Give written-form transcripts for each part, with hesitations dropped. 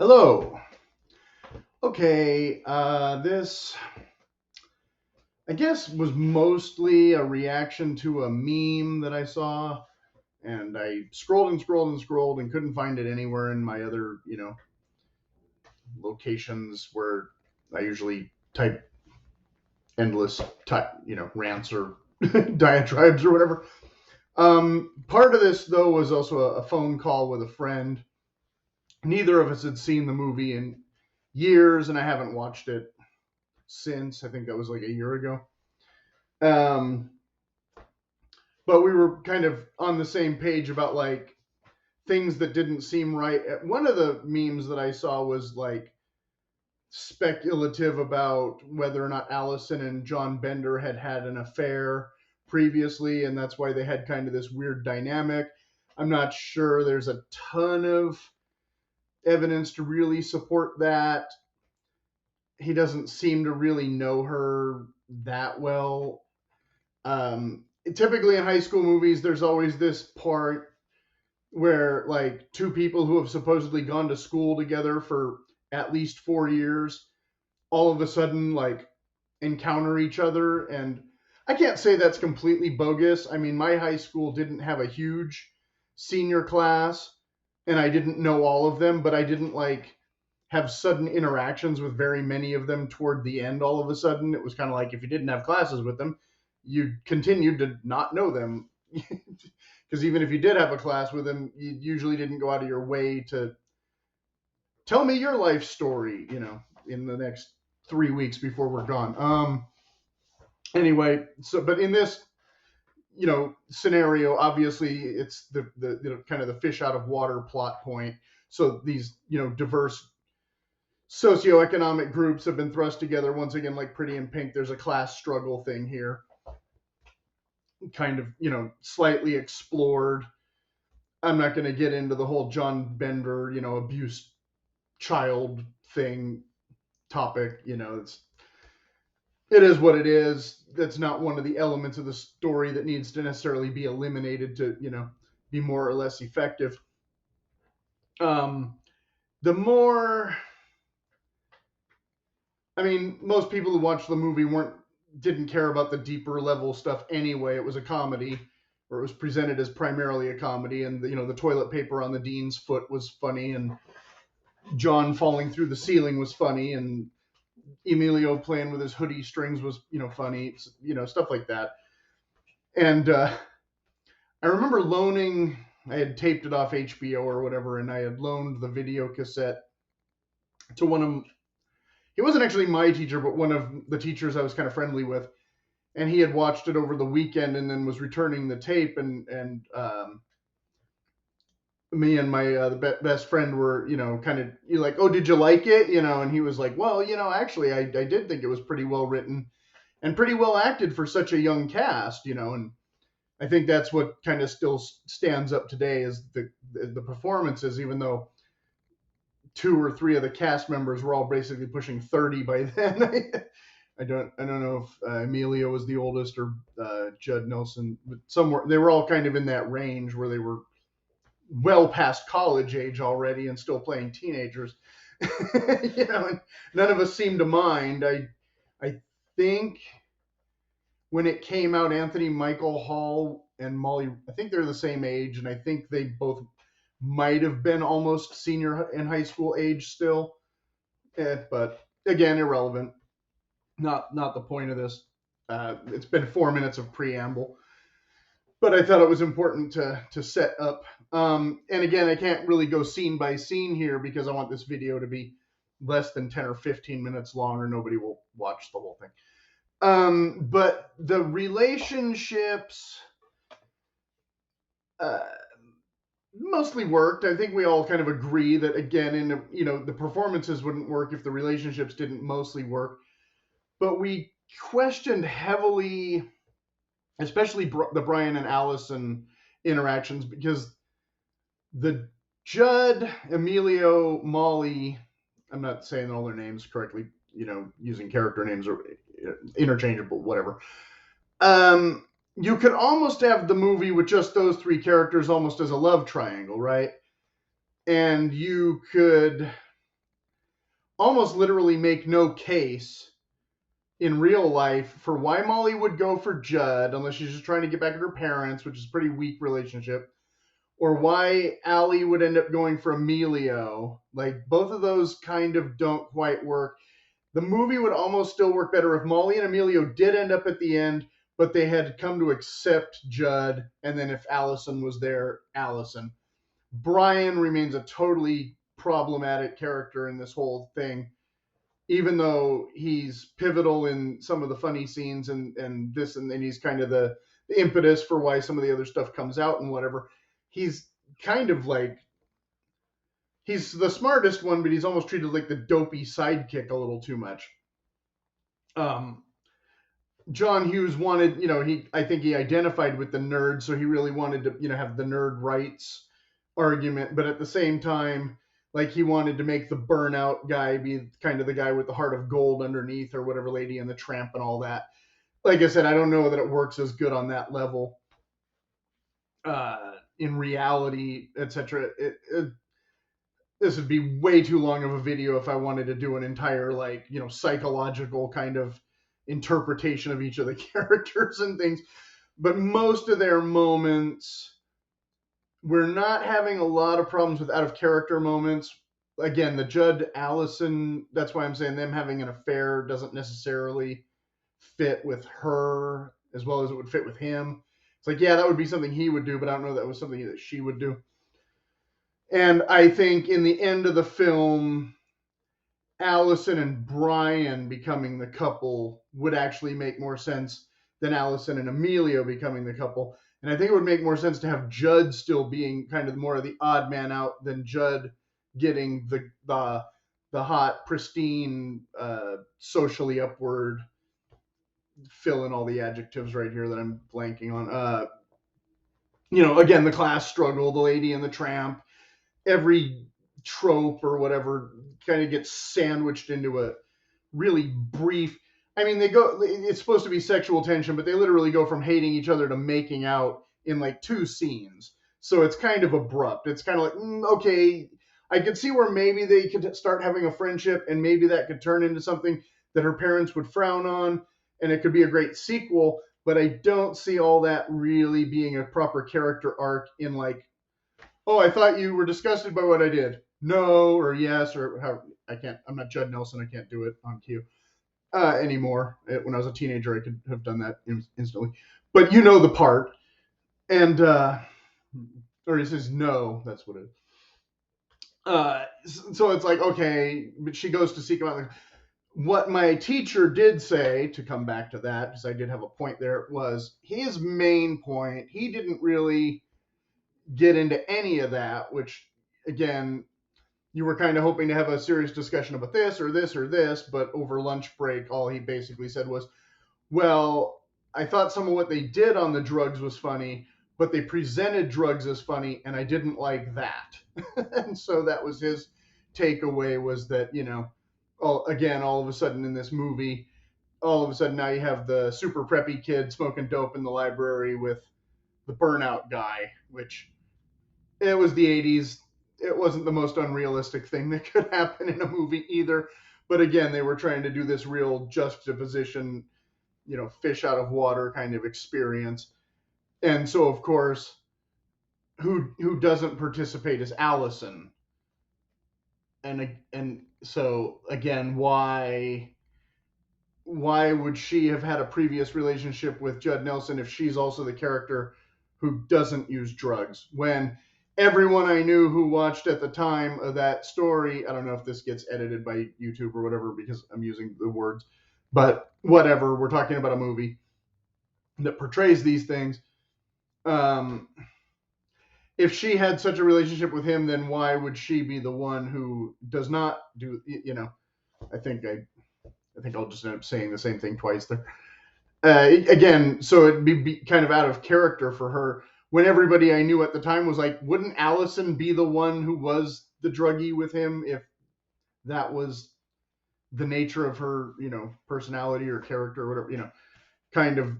Hello. Okay, this, I guess, was mostly a reaction to a meme that I saw, and I scrolled and scrolled and scrolled and couldn't find it anywhere in my other, locations where I usually type endless, rants or diatribes or whatever. Part of this, though, was also a phone call with a friend. Neither of us had seen the movie in years, and I haven't watched it since. I think that was like a year ago. Um, but we were kind of on the same page about like things that didn't seem right. One of the memes that I saw was like speculative about whether or not Allison and John Bender had had an affair previously, and that's why they had kind of this weird dynamic. I'm not sure there's a ton of evidence to really support that. He doesn't seem to really know her that well. Typically in high school movies, there's always this part where like two people who have supposedly gone to school together for at least 4 years all of a sudden like encounter each other. And I can't say that's completely bogus. I mean, my high school didn't have a huge senior class and I didn't know all of them, but I didn't like have sudden interactions with very many of them toward the end. All of a sudden it was kind of like if you didn't have classes with them, you continued to not know them. Because even if you did have a class with them, you usually didn't go out of your way to tell me your life story, in the next 3 weeks before we're gone. Anyway, so but in this, scenario, obviously it's the kind of the fish out of water plot point. So these, diverse socioeconomic groups have been thrust together once again, like Pretty in Pink. There's a class struggle thing here, kind of, slightly explored. I'm not going to get into the whole John Bender, abuse child thing topic. It is what it is. That's not one of the elements of the story that needs to necessarily be eliminated to, be more or less effective. The more, I mean, most people who watched the movie didn't care about the deeper level stuff anyway. It was a comedy, or it was presented as primarily a comedy, and the toilet paper on the dean's foot was funny, and John falling through the ceiling was funny, and Emilio playing with his hoodie strings was, funny, stuff like that. And I remember loaning, I had taped it off HBO or whatever, and I had loaned the video cassette to one of, he wasn't actually my teacher, but one of the teachers I was kind of friendly with. And he had watched it over the weekend and then was returning the tape. And me and my the best friend were, kind of like, oh, did you like it? And he was like, well, actually, I did think it was pretty well written and pretty well acted for such a young cast, and I think that's what kind of still stands up today is the performances, even though 2 or 3 of the cast members were all basically pushing 30 by then. I don't know if Emilio was the oldest or Judd Nelson, but somewhere they were all kind of in that range where they were well past college age already and still playing teenagers. And none of us seemed to mind. I think when it came out, Anthony Michael Hall and Molly, I think they're the same age, and I think they both might have been almost senior in high school age still. But again, irrelevant. Not the point of this. It's been 4 minutes of preamble, but I thought it was important to set up. And again, I can't really go scene by scene here because I want this video to be less than 10 or 15 minutes long, or nobody will watch the whole thing. But the relationships mostly worked. I think we all kind of agree that, again, the performances wouldn't work if the relationships didn't mostly work. But we questioned heavily, especially the Brian and Allison interactions, because the Judd, Emilio, Molly, I'm not saying all their names correctly, using character names or interchangeable, whatever. You could almost have the movie with just those 3 characters almost as a love triangle, right? And you could almost literally make no case in real life for why Molly would go for Judd, unless she's just trying to get back at her parents, which is a pretty weak relationship, or why Allie would end up going for Emilio. Like, both of those kind of don't quite work. The movie would almost still work better if Molly and Emilio did end up at the end, but they had come to accept Judd, and then if Allison was there, Allison. Brian remains a totally problematic character in this whole thing, even though he's pivotal in some of the funny scenes and this, and then he's kind of the impetus for why some of the other stuff comes out and whatever. He's kind of like, he's the smartest one, but he's almost treated like the dopey sidekick a little too much. John Hughes wanted, I think he identified with the nerd, so he really wanted to, have the nerd rights argument, but at the same time, like, he wanted to make the burnout guy be kind of the guy with the heart of gold underneath, or whatever, Lady and the Tramp and all that. Like I said, I don't know that it works as good on that level in reality, etc. This would be way too long of a video if I wanted to do an entire, like, psychological kind of interpretation of each of the characters and things. But most of their moments, we're not having a lot of problems with out of character moments. Again, the Judd Allison, that's why I'm saying them having an affair doesn't necessarily fit with her as well as it would fit with him. It's like, yeah, that would be something he would do, but I don't know that was something that she would do. And I think in the end of the film, Allison and Brian becoming the couple would actually make more sense than Allison and Emilio becoming the couple. And I think it would make more sense to have Judd still being kind of more of the odd man out than Judd getting the hot, pristine, socially upward, fill in all the adjectives right here that I'm blanking on. Again, the class struggle, the Lady and the Tramp, every trope or whatever kind of gets sandwiched into a really brief. I mean, it's supposed to be sexual tension, but they literally go from hating each other to making out in like 2 scenes. So it's kind of abrupt. It's kind of like, okay, I could see where maybe they could start having a friendship and maybe that could turn into something that her parents would frown on and it could be a great sequel, but I don't see all that really being a proper character arc in like, oh, I thought you were disgusted by what I did. No, or yes, or how. I'm not Judd Nelson. I can't do it on cue anymore. When I was a teenager, I could have done that instantly. But you know the part. And, or he says no, that's what it is. So it's like, okay, but she goes to seek him out. What my teacher did say, to come back to that, because I did have a point there, was his main point. He didn't really get into any of that, which, again, you were kind of hoping to have a serious discussion about this or this or this, but over lunch break, all he basically said was, well, I thought some of what they did on the drugs was funny, but they presented drugs as funny, and I didn't like that. And so that was his takeaway, was that, all of a sudden in this movie, all of a sudden now you have the super preppy kid smoking dope in the library with the burnout guy, which, it was the 80s. It wasn't the most unrealistic thing that could happen in a movie either. But again, they were trying to do this real juxtaposition, fish out of water kind of experience. And so, of course, who doesn't participate is Allison. And so again, why would she have had a previous relationship with Judd Nelson if she's also the character who doesn't use drugs? When everyone I knew who watched at the time of that story, I don't know if this gets edited by YouTube or whatever because I'm using the words, but whatever, we're talking about a movie that portrays these things. If she had such a relationship with him, then why would she be the one who does not do, I think I'll just end up saying the same thing twice there. Again, so it'd be kind of out of character for her when everybody I knew at the time was like, wouldn't Allison be the one who was the druggie with him if that was the nature of her, personality or character or whatever, kind of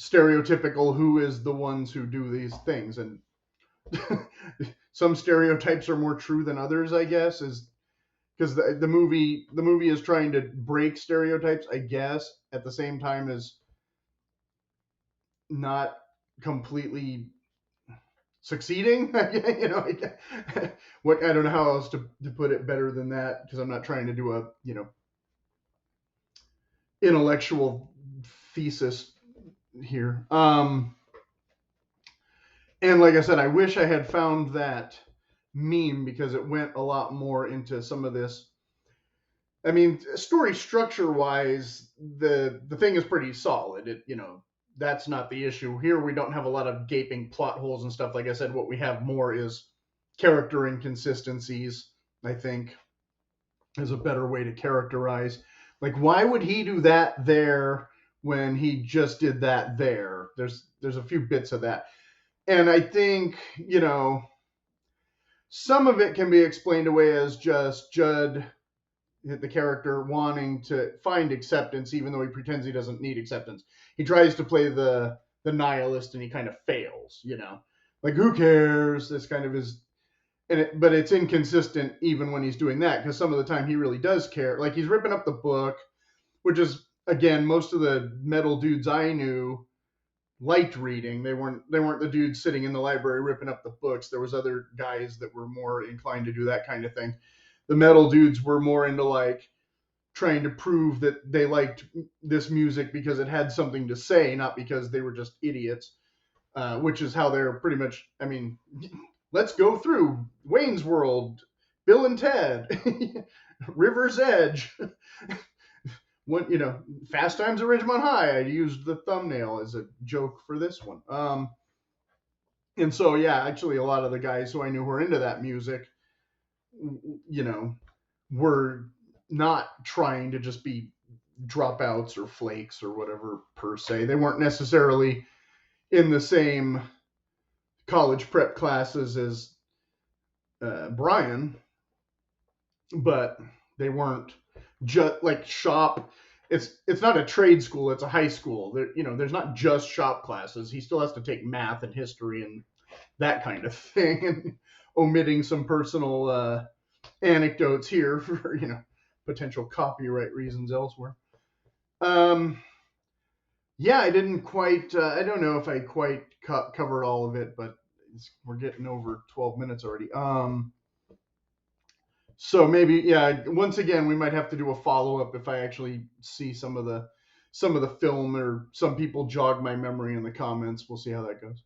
stereotypical who is the ones who do these things. And some stereotypes are more true than others, I guess, is because the movie is trying to break stereotypes, I guess, at the same time as not completely succeeding. What I don't know how else to put it better than that, because I'm not trying to do a intellectual thesis here. And like I said, I wish I had found that meme because it went a lot more into some of this. I mean, story structure wise, the thing is pretty solid. That's not the issue. Here we don't have a lot of gaping plot holes and stuff. Like I said, what we have more is character inconsistencies, I think, is a better way to characterize. Like, why would he do that there when he just did that there? There's a few bits of that. And I think, some of it can be explained away as just Judd, the character, wanting to find acceptance, even though he pretends he doesn't need acceptance. He tries to play the nihilist, and he kind of fails. Like, who cares? This kind of is, but it's inconsistent even when he's doing that, because some of the time he really does care. Like, he's ripping up the book, which is, again, most of the metal dudes I knew liked reading. They weren't the dudes sitting in the library ripping up the books. There was other guys that were more inclined to do that kind of thing. The metal dudes were more into like trying to prove that they liked this music because it had something to say, not because they were just idiots. Which is how they're pretty much. I mean, let's go through Wayne's World, Bill and Ted, River's Edge. Fast Times at Ridgemont High. I used the thumbnail as a joke for this one. And so, yeah, actually, a lot of the guys who I knew were into that music, were not trying to just be dropouts or flakes or whatever per se. They weren't necessarily in the same college prep classes as Brian, but they weren't just like shop. It's not a trade school, it's a high school. There's not just shop classes. He still has to take math and history and that kind of thing, and omitting some personal anecdotes here for potential copyright reasons elsewhere. Yeah, I didn't quite. I don't know if I quite covered all of it, but we're getting over 12 minutes already. So maybe, yeah. Once again, we might have to do a follow up if I actually see some of the film, or some people jog my memory in the comments. We'll see how that goes.